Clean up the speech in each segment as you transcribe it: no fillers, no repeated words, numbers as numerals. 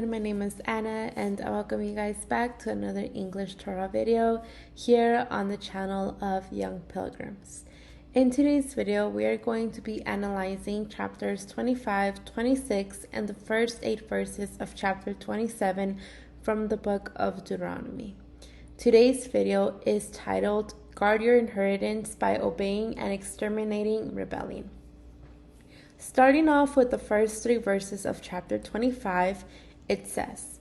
everyone, my name is Anna and I welcome you guys back to another English Torah video here on the channel of Young Pilgrims. In today's video, we are going to be analyzing chapters 25, 26, and the first 8 verses of chapter 27 from the book of Deuteronomy. Today's video is titled, Guard Your Inheritance by Obeying and Exterminating Rebellion. Starting off with the first 3 verses of chapter 25, it says,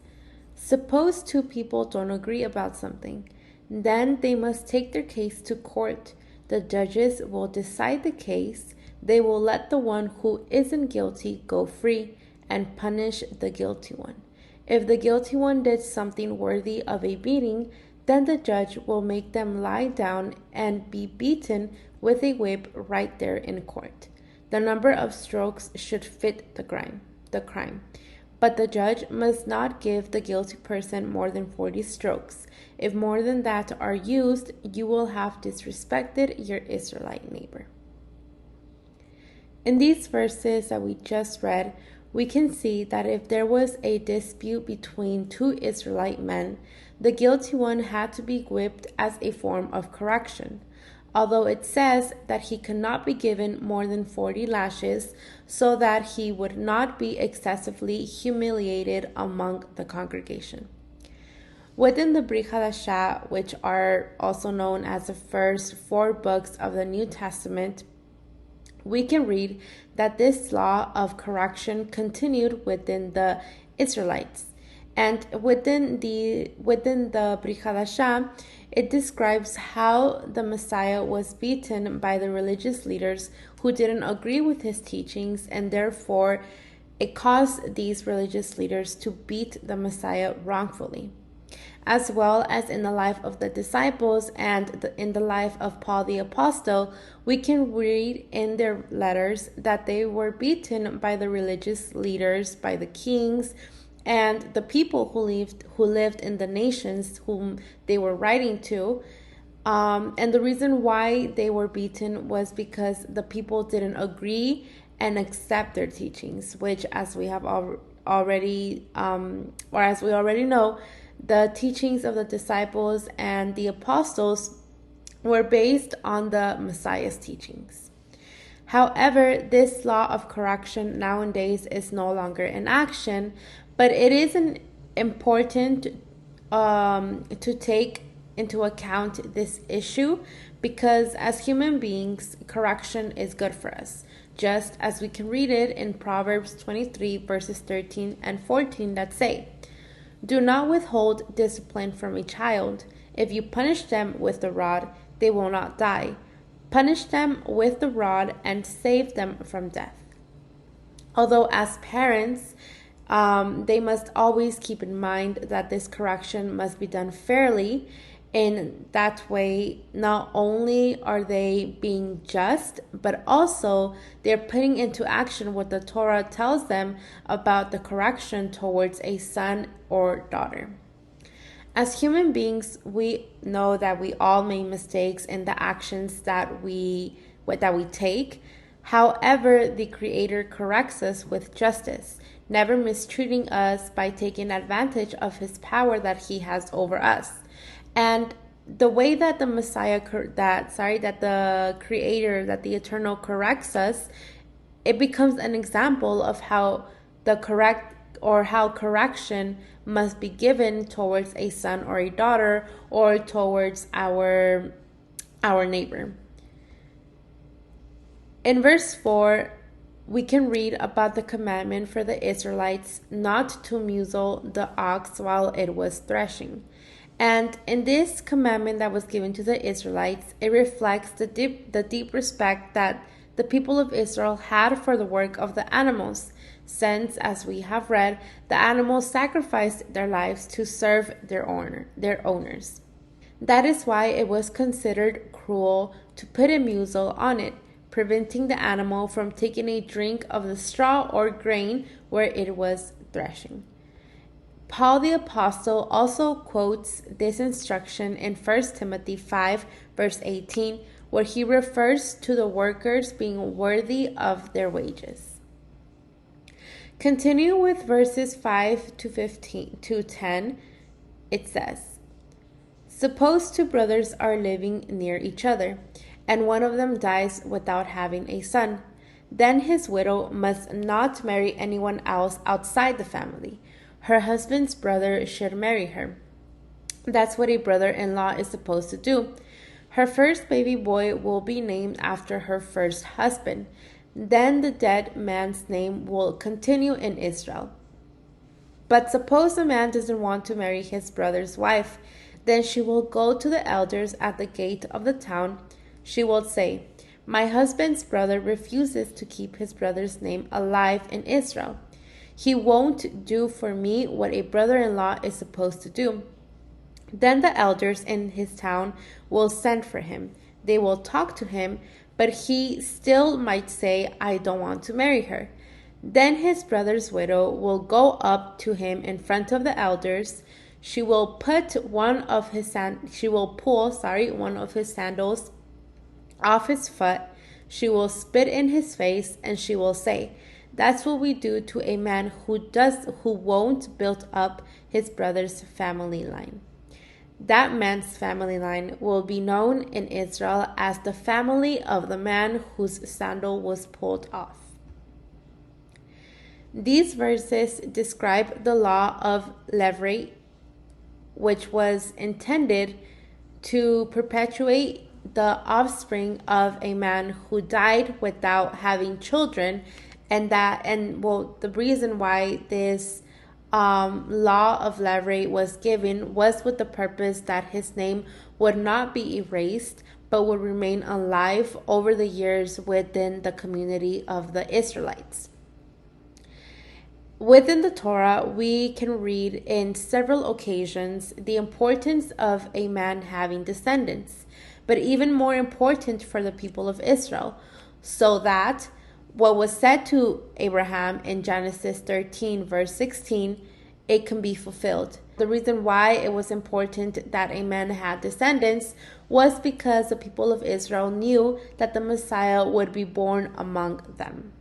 Suppose 2 people don't agree about something. Then they must take their case to court. The judges will decide the case. They will let the one who isn't guilty go free and punish the guilty one. If the guilty one did something worthy of a beating, then the judge will make them lie down and be beaten with a whip right there in court. The number of strokes should fit the crime. But the judge must not give the guilty person more than 40 strokes. If more than that are used, you will have disrespected your Israelite neighbor. In these verses that we just read, we can see that if there was a dispute between 2 Israelite men, the guilty one had to be whipped as a form of correction. Although it says that he cannot be given more than 40 lashes so that he would not be excessively humiliated among the congregation. Within the Brit Hadashah, which are also known as the first 4 books of the New Testament, we can read that this law of correction continued within the Israelites. And within the Brit Hadashah, it describes how the Messiah was beaten by the religious leaders who didn't agree with his teachings, and therefore it caused these religious leaders to beat the Messiah wrongfully. As well as in the life of the disciples and in the life of Paul the Apostle, we can read in their letters that they were beaten by the religious leaders, by the kings, and the people who lived in the nations whom they were writing to. And the reason why they were beaten was because the people didn't agree and accept their teachings, which, as we have already know, the teachings of the disciples and the apostles were based on the Messiah's teachings. However, this law of correction nowadays is no longer in action, but it is important to take into account this issue because as human beings, correction is good for us. Just as we can read it in Proverbs 23 verses 13 and 14 that say, Do not withhold discipline from a child. If you punish them with the rod, they will not die. Punish them with the rod and save them from death. Although as parents, they must always keep in mind that this correction must be done fairly. In that way, not only are they being just, but also they're putting into action what the Torah tells them about the correction towards a son or daughter. As human beings, we know that we all make mistakes in the actions that we take. However, the Creator corrects us with justice, never mistreating us by taking advantage of his power that he has over us. And the way that the Creator, that the Eternal corrects us, it becomes an example of how correction must be given towards a son or a daughter or towards our neighbor. In verse 4, we can read about the commandment for the Israelites not to muzzle the ox while it was threshing. And in this commandment that was given to the Israelites, it reflects the deep respect that the people of Israel had for the work of the animals, since, as we have read, the animals sacrificed their lives to serve their owners. That is why it was considered cruel to put a muzzle on it, preventing the animal from taking a drink of the straw or grain where it was threshing. Paul the Apostle also quotes this instruction in 1 Timothy 5, verse 18, where he refers to the workers being worthy of their wages. Continue with verses 5 to 15 to 10. It says, suppose two brothers are living near each other, and one of them dies without having a son. Then his widow must not marry anyone else outside the family. Her husband's brother should marry her. That's what a brother-in-law is supposed to do. Her first baby boy will be named after her first husband. Then the dead man's name will continue in Israel. But suppose a man doesn't want to marry his brother's wife, then she will go to the elders at the gate of the town. She will say, my husband's brother refuses to keep his brother's name alive in Israel. He won't do for me what a brother-in-law is supposed to do. Then the elders in his town will send for him. They will talk to him, but he still might say, I don't want to marry her. Then his brother's widow will go up to him in front of the elders. She will pull one of his sandals off his foot. She will spit in his face, and she will say, that's what we do to a man who won't build up his brother's family line. That man's family line will be known in Israel as the family of the man whose sandal was pulled off. These verses describe the law of levirate, which was intended to perpetuate the offspring of a man who died without having children, the reason why this law of levirate was given was with the purpose that his name would not be erased, but would remain alive over the years within the community of the Israelites. Within the Torah, we can read in several occasions the importance of a man having descendants, but even more important for the people of Israel, so that what was said to Abraham in Genesis 13, verse 16, it can be fulfilled. The reason why it was important that a man had descendants was because the people of Israel knew that the Messiah would be born among them.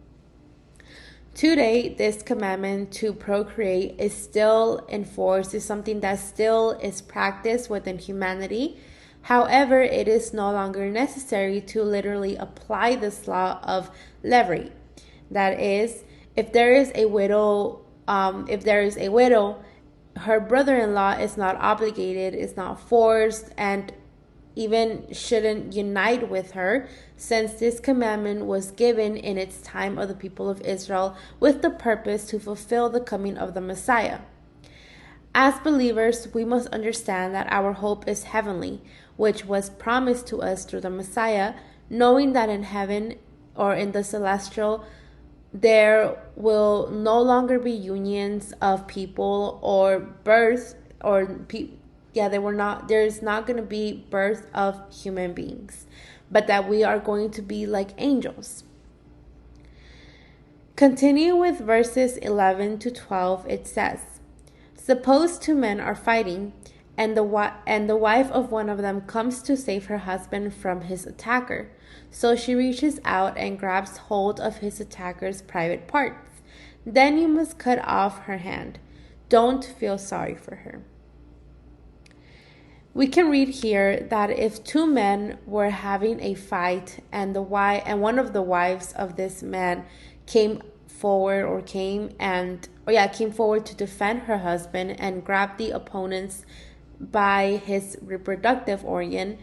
Today, this commandment to procreate is still enforced, is something that still is practiced within humanity. However, it is no longer necessary to literally apply this law of levirate. That is, if there is a widow, her brother-in-law is not obligated, is not forced, and even shouldn't unite with her, since this commandment was given in its time of the people of Israel with the purpose to fulfill the coming of the Messiah. As believers, we must understand that our hope is heavenly, which was promised to us through the Messiah, knowing that in heaven or in the celestial, there will no longer be unions of people or birth there's not going to be birth of human beings, but that we are going to be like angels. Continue with verses 11 to 12. It says, suppose two men are fighting, and the wife of one of them comes to save her husband from his attacker. So she reaches out and grabs hold of his attacker's private parts. Then you must cut off her hand. Don't feel sorry for her. We can read here that if two men were having a fight and one of the wives of this man came forward to defend her husband and grab the opponent's by his reproductive organ,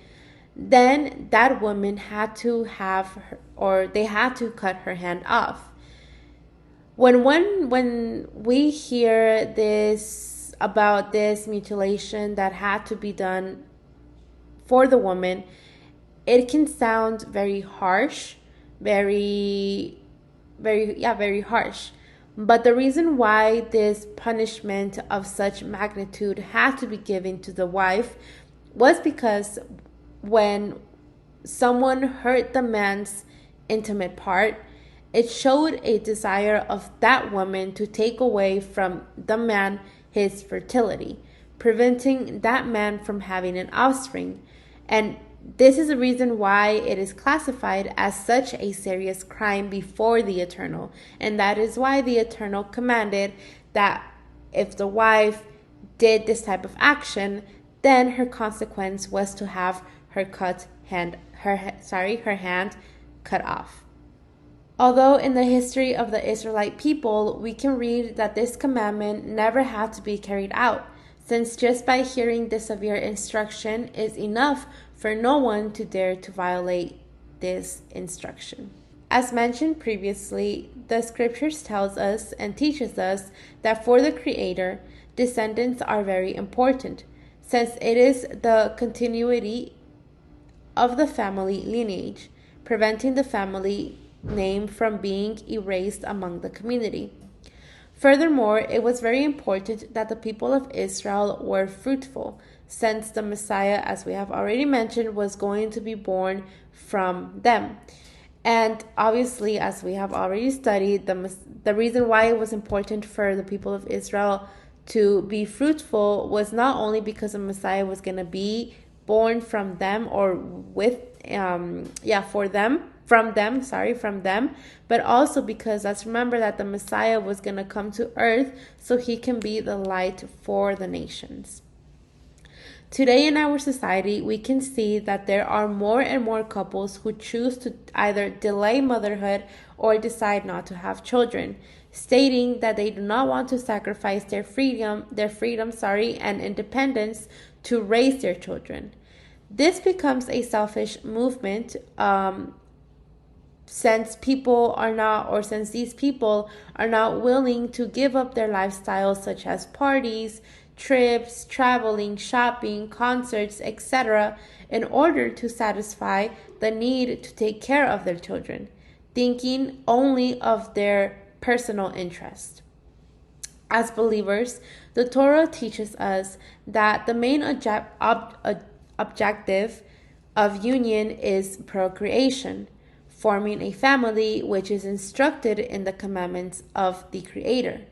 then that woman they had to cut her hand off. When we hear about this mutilation that had to be done for the woman, it can sound very harsh, very harsh. But the reason why this punishment of such magnitude had to be given to the wife was because when someone hurt the man's intimate part, it showed a desire of that woman to take away from the man his fertility, preventing that man from having an offspring. And This is the reason why it is classified as such a serious crime before the Eternal. And that is why the Eternal commanded that if the wife did this type of action, then her consequence was to have her hand cut off. Although in the history of the Israelite people, we can read that this commandment never had to be carried out, since just by hearing the severe instruction is enough for no one to dare to violate this instruction. As mentioned previously, the scriptures tells us and teaches us that for the Creator, descendants are very important, since it is the continuity of the family lineage, preventing the family name from being erased among the community. Furthermore, it was very important that the people of Israel were fruitful, since the Messiah, as we have already mentioned, was going to be born from them. And obviously, as we have already studied, the reason why it was important for the people of Israel to be fruitful was not only because the Messiah was going to be born from them or from them, but also because let's remember that the Messiah was going to come to earth so he can be the light for the nations. Today in our society, we can see that there are more and more couples who choose to either delay motherhood or decide not to have children, stating that they do not want to sacrifice their freedom, and independence to raise their children. This becomes a selfish movement, since these people are not willing to give up their lifestyles such as parties, trips, traveling, shopping, concerts, etc., in order to satisfy the need to take care of their children, thinking only of their personal interest. As believers, the Torah teaches us that the main objective of union is procreation, forming a family, which is instructed in the commandments of the Creator.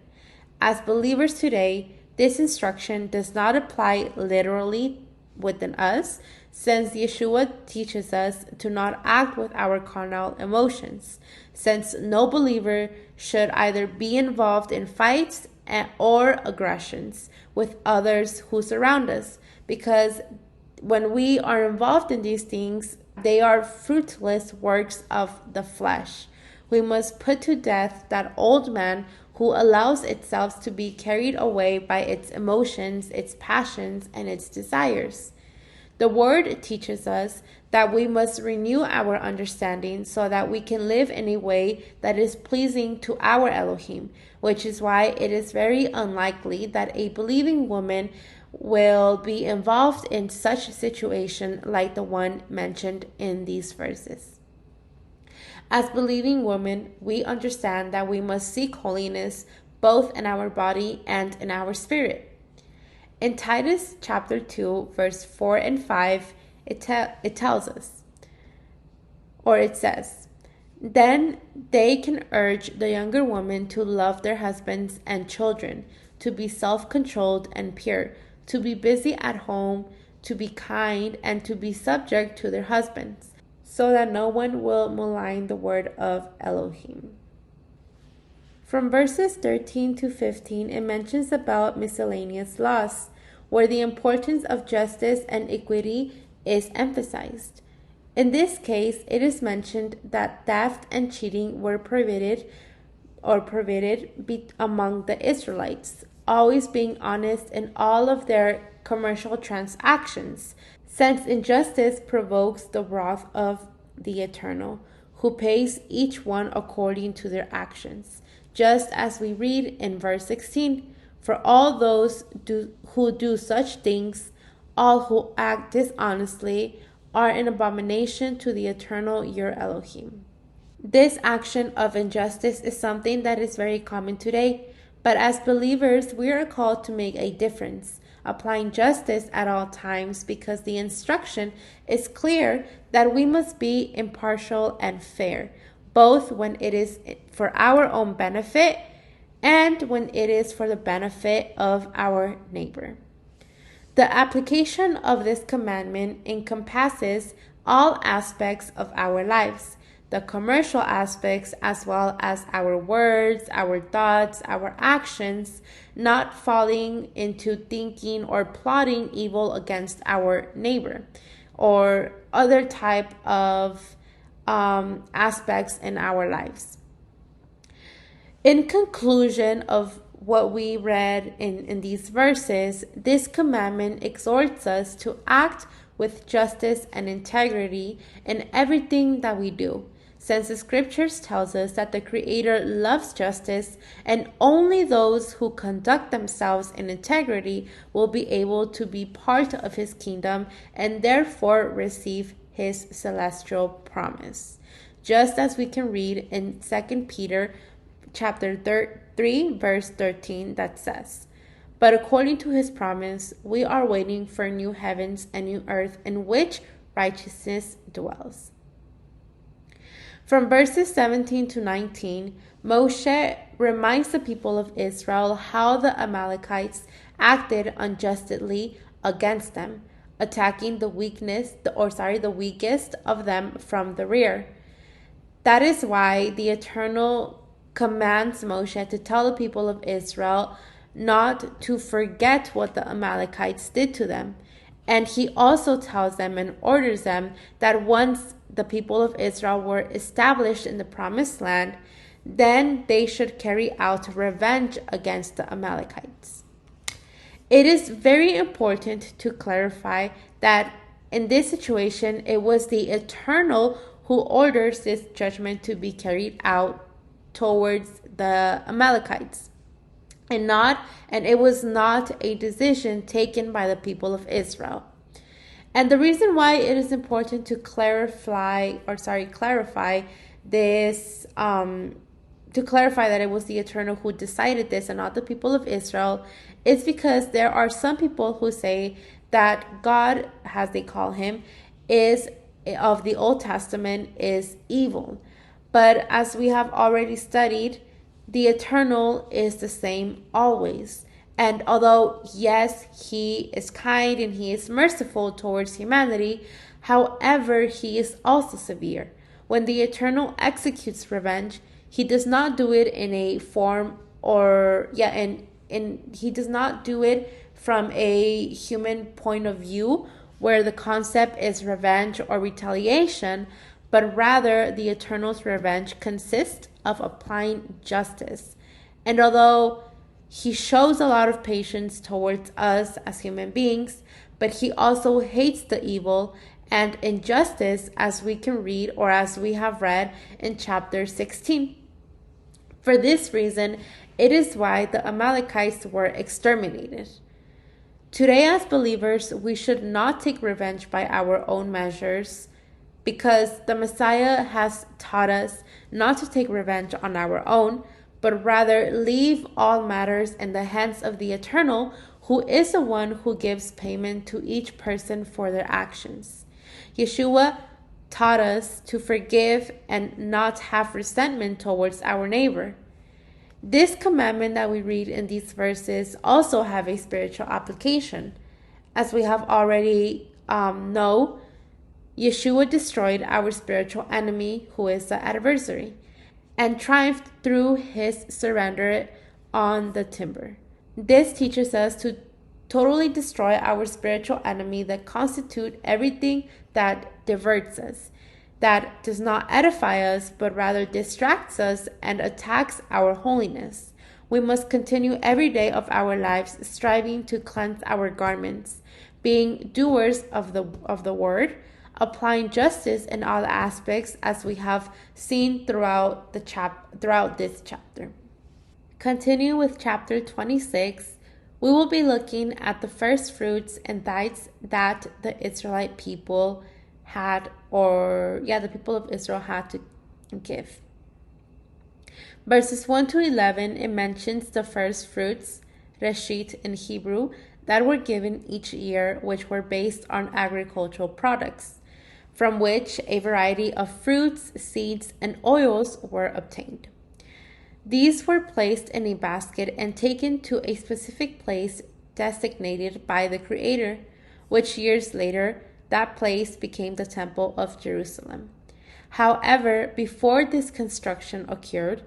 As believers today, this instruction does not apply literally within us, since Yeshua teaches us to not act with our carnal emotions, since no believer should either be involved in fights or aggressions with others who surround us, because when we are involved in these things, they are fruitless works of the flesh. We must put to death that old man who allows itself to be carried away by its emotions, its passions, and its desires. The Word teaches us that we must renew our understanding so that we can live in a way that is pleasing to our Elohim, which is why it is very unlikely that a believing woman will be involved in such a situation like the one mentioned in these verses. As believing women, we understand that we must seek holiness both in our body and in our spirit. In Titus chapter 2, verse 4 and 5, it says, "Then they can urge the younger women to love their husbands and children, to be self-controlled and pure, to be busy at home, to be kind, and to be subject to their husbands, so that no one will malign the word of Elohim." From verses 13 to 15, it mentions about miscellaneous laws, where the importance of justice and equity is emphasized. In this case, it is mentioned that theft and cheating were prohibited among the Israelites, always being honest in all of their commercial transactions, since injustice provokes the wrath of the Eternal, who pays each one according to their actions. Just as we read in verse 16, "For all those who do such things, all who act dishonestly, are an abomination to the Eternal your Elohim." This action of injustice is something that is very common today, but as believers, we are called to make a difference, applying justice at all times, because the instruction is clear that we must be impartial and fair, both when it is for our own benefit and when it is for the benefit of our neighbor. The application of this commandment encompasses all aspects of our lives, the commercial aspects as well as our words, our thoughts, our actions, not falling into thinking or plotting evil against our neighbor or other type of aspects in our lives. In conclusion of what we read in these verses, this commandment exhorts us to act with justice and integrity in everything that we do, since the scriptures tells us that the Creator loves justice and only those who conduct themselves in integrity will be able to be part of His kingdom and therefore receive His celestial promise. Just as we can read in 2 Peter chapter 3, verse 13, that says, "But according to His promise, we are waiting for new heavens and new earth in which righteousness dwells." From verses 17 to 19, Moshe reminds the people of Israel how the Amalekites acted unjustly against them, attacking the weakest of them from the rear. That is why the Eternal commands Moshe to tell the people of Israel not to forget what the Amalekites did to them. And he also tells them and orders them that once the people of Israel were established in the promised land, then they should carry out revenge against the Amalekites. It is very important to clarify that in this situation, it was the Eternal who orders this judgment to be carried out towards the Amalekites, and it was not a decision taken by the people of Israel. And the reason why it is important to clarify this, to clarify that it was the Eternal who decided this and not the people of Israel, is because there are some people who say that God, as they call Him, is of the Old Testament is evil. But as we have already studied, the Eternal is the same always. And although, yes, He is kind and He is merciful towards humanity, however, He is also severe. When the Eternal executes revenge, He does not do it in a form He does not do it from a human point of view where the concept is revenge or retaliation, but rather the Eternal's revenge consists of applying justice. And although He shows a lot of patience towards us as human beings, but He also hates the evil and injustice, as we can read or as we have read in chapter 16. For this reason, it is why the Amalekites were exterminated. Today, as believers, we should not take revenge by our own measures, because the Messiah has taught us not to take revenge on our own, but rather leave all matters in the hands of the Eternal, who is the one who gives payment to each person for their actions. Yeshua taught us to forgive and not have resentment towards our neighbor. This commandment that we read in these verses also have a spiritual application. As we have already know, Yeshua destroyed our spiritual enemy, who is the adversary, and triumphed through His surrender on the timber. This teaches us to totally destroy our spiritual enemy that constitute everything that diverts us, that does not edify us, but rather distracts us and attacks our holiness. We must continue every day of our lives striving to cleanse our garments, being doers of the word, applying justice in all aspects, as we have seen throughout this chapter. Continue with chapter 26. We will be looking at the first fruits and tithes that the Israelite people had, the people of Israel had to give. Verses 1 to 11, it mentions the first fruits, reshit in Hebrew, that were given each year, which were based on agricultural products, from which a variety of fruits, seeds, and oils were obtained. These were placed in a basket and taken to a specific place designated by the Creator, which years later, that place became the Temple of Jerusalem. However, before this construction occurred,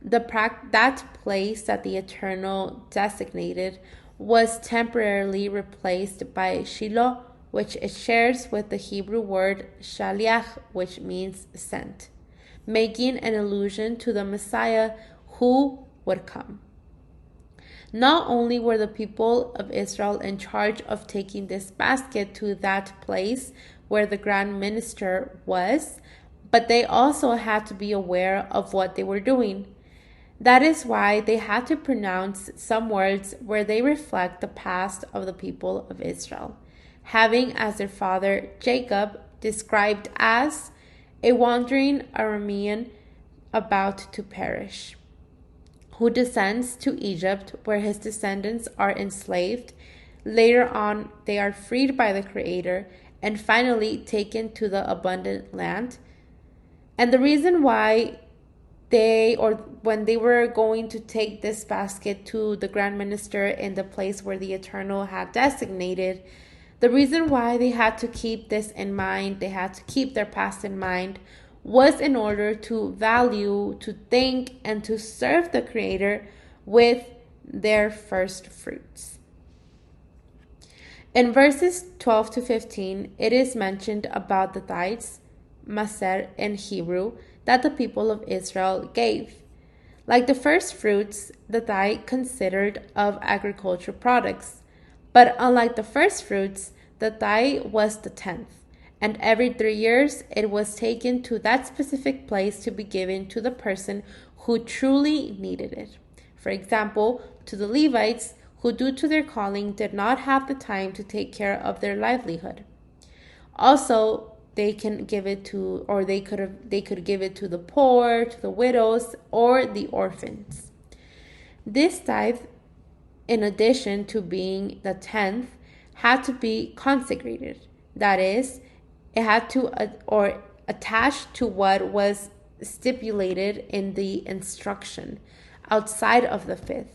that place that the Eternal designated was temporarily replaced by Shiloh, which it shares with the Hebrew word shaliach, which means sent, making an allusion to the Messiah who would come. Not only were the people of Israel in charge of taking this basket to that place where the grand minister was, but they also had to be aware of what they were doing. That is why they had to pronounce some words where they reflect the past of the people of Israel, having as their father Jacob described as a wandering Aramean about to perish, who descends to Egypt, where his descendants are enslaved. Later on, they are freed by the Creator and finally taken to the abundant land. And the reason why when they were going to take this basket to the grand minister in the place where the Eternal had designated, the reason why they had to keep this in mind, they had to keep their past in mind, was in order to value, to thank, and to serve the Creator with their first fruits. In verses 12 to 15, it is mentioned about the tithes, maser in Hebrew, that the people of Israel gave. Like the first fruits, the tithe considered of agricultural products. But unlike the first fruits, the tithe was the 10th. And every 3 years, it was taken to that specific place to be given to the person who truly needed it. For example, to the Levites, who due to their calling did not have the time to take care of their livelihood. Also, they can give it to, or they could give it to the poor, to the widows, or the orphans. This tithe, in addition to being the 10th, had to be consecrated. That is, it had to or attach to what was stipulated in the instruction outside of the 5th.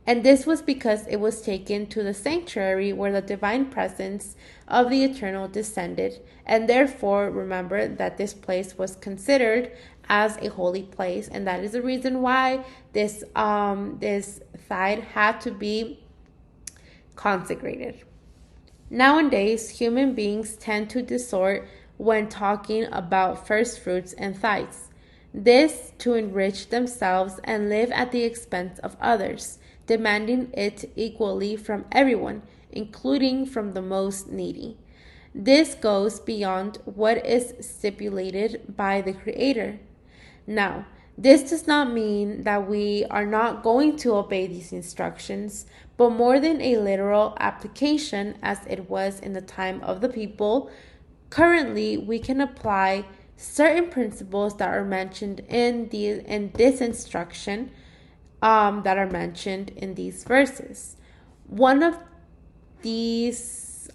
And this was because it was taken to the sanctuary where the divine presence of the Eternal descended. And therefore, remember that this place was considered as a holy place. And that is the reason why this tithe had to be consecrated. Nowadays, human beings tend to distort when talking about first fruits and tithes. This to enrich themselves and live at the expense of others, demanding it equally from everyone, including from the most needy. This goes beyond what is stipulated by the Creator. Now, this does not mean that we are not going to obey these instructions, but more than a literal application as it was in the time of the people, currently we can apply certain principles that are mentioned in this instruction, that are mentioned in these verses. One of these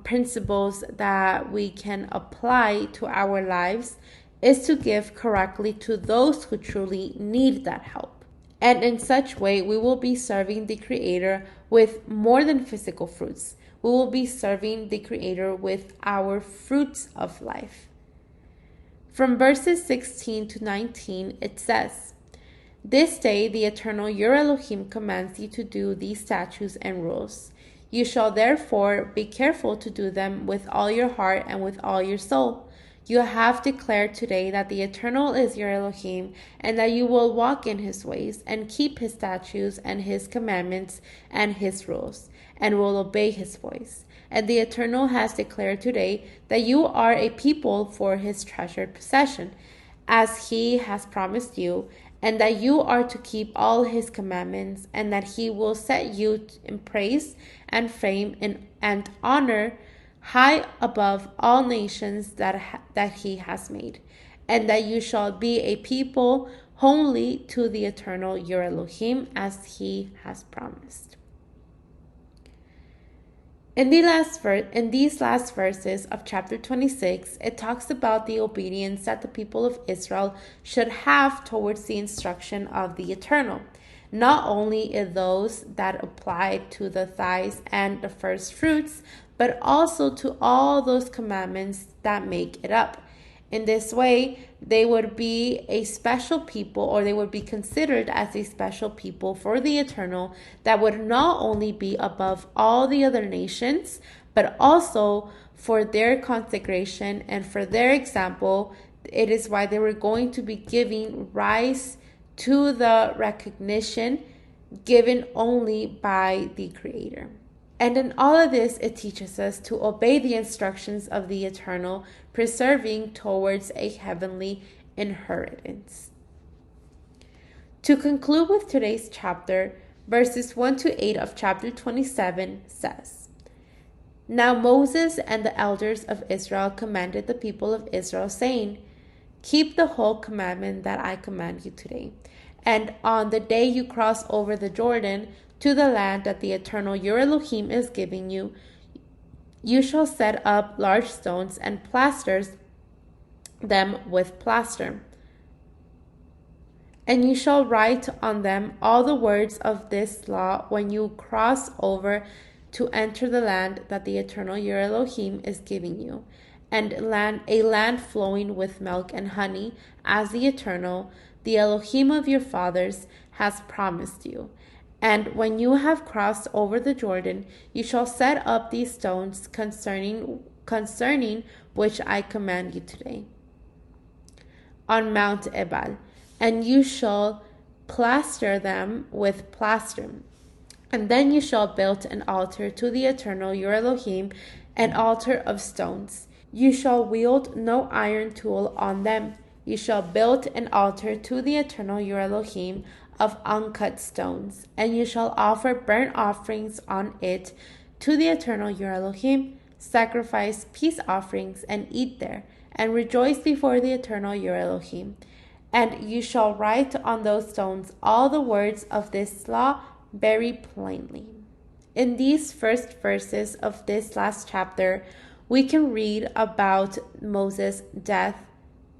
principles that we can apply to our lives is to give correctly to those who truly need that help. And in such way, we will be serving the Creator with more than physical fruits. We will be serving the Creator with our fruits of life. From verses 16 to 19, it says, "This day the Eternal your Elohim commands you to do these statutes and rules. You shall therefore be careful to do them with all your heart and with all your soul. You have declared today that the Eternal is your Elohim, and that you will walk in his ways, and keep his statutes and his commandments and his rules, and will obey his voice. And the Eternal has declared today that you are a people for his treasured possession, as he has promised you, and that you are to keep all his commandments, and that he will set you in praise and fame and honor high above all nations that he has made, and that you shall be a people holy to the Eternal your Elohim, as he has promised." In these last verses of chapter 26, it talks about the obedience that the people of Israel should have towards the instruction of the Eternal. not only in those that apply to the tithes and the first fruits, but also to all those commandments that make it up. In this way, they would be a special people, or they would be considered as a special people for the Eternal, that would not only be above all the other nations, but also for their consecration and for their example. It is why they were going to be giving rise to the recognition given only by the Creator. And in all of this, it teaches us to obey the instructions of the Eternal, preserving towards a heavenly inheritance. To conclude with today's chapter, verses 1 to 8 of chapter 27 says, "Now Moses and the elders of Israel commanded the people of Israel, saying, Keep the whole commandment that I command you today. And on the day you cross over the Jordan to the land that the Eternal your Elohim is giving you, you shall set up large stones and plasters them with plaster. And you shall write on them all the words of this law when you cross over to enter the land that the Eternal your Elohim is giving you, and a land flowing with milk and honey, as the Eternal, the Elohim of your fathers, has promised you. And when you have crossed over the Jordan, you shall set up these stones concerning which I command you today on Mount Ebal, and you shall plaster them with plaster. And then you shall build an altar to the Eternal your Elohim, an altar of stones. You shall wield no iron tool on them. You shall build an altar to the Eternal your Elohim of uncut stones, and you shall offer burnt offerings on it to the Eternal your Elohim, sacrifice peace offerings, and eat there, and rejoice before the Eternal your Elohim. And you shall write on those stones all the words of this law very plainly." In these first verses of this last chapter, we can read about Moses' death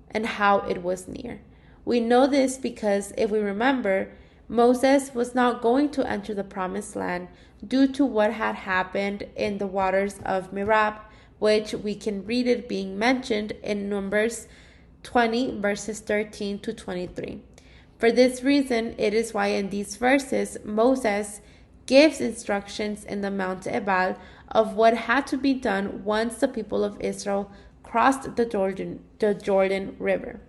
and how it was near. We know this because, if we remember, Moses was not going to enter the promised land due to what had happened in the waters of Merab, which we can read it being mentioned in Numbers 20, verses 13 to 23. For this reason, it is why in these verses, Moses gives instructions in the Mount Ebal of what had to be done once the people of Israel crossed the Jordan River.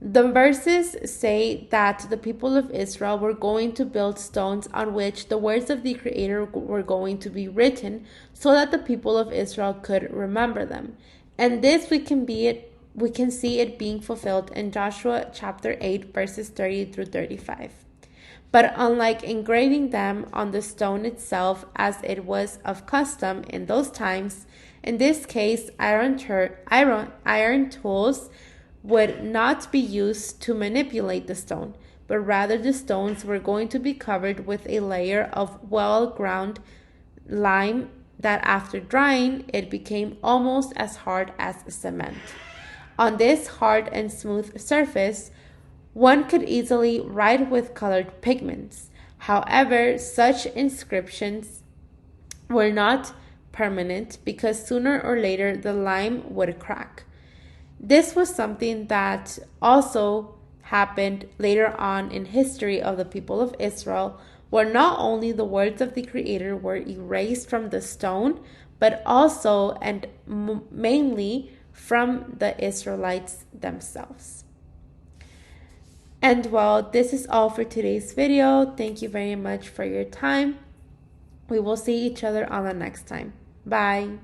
The verses say that the people of Israel were going to build stones on which the words of the Creator were going to be written, so that the people of Israel could remember them. And this we can see it being fulfilled in Joshua chapter 8, verses 30 through 35. But unlike engraving them on the stone itself, as it was of custom in those times, in this case, iron tools would not be used to manipulate the stone, but rather the stones were going to be covered with a layer of well-ground lime that after drying, it became almost as hard as cement. On this hard and smooth surface, one could easily write with colored pigments. However, such inscriptions were not permanent because sooner or later the lime would crack. This was something that also happened later on in history of the people of Israel, where not only the words of the Creator were erased from the stone, but also and mainly from the Israelites themselves. And well, this is all for today's video. Thank you very much for your time. We will see each other on the next time. Bye.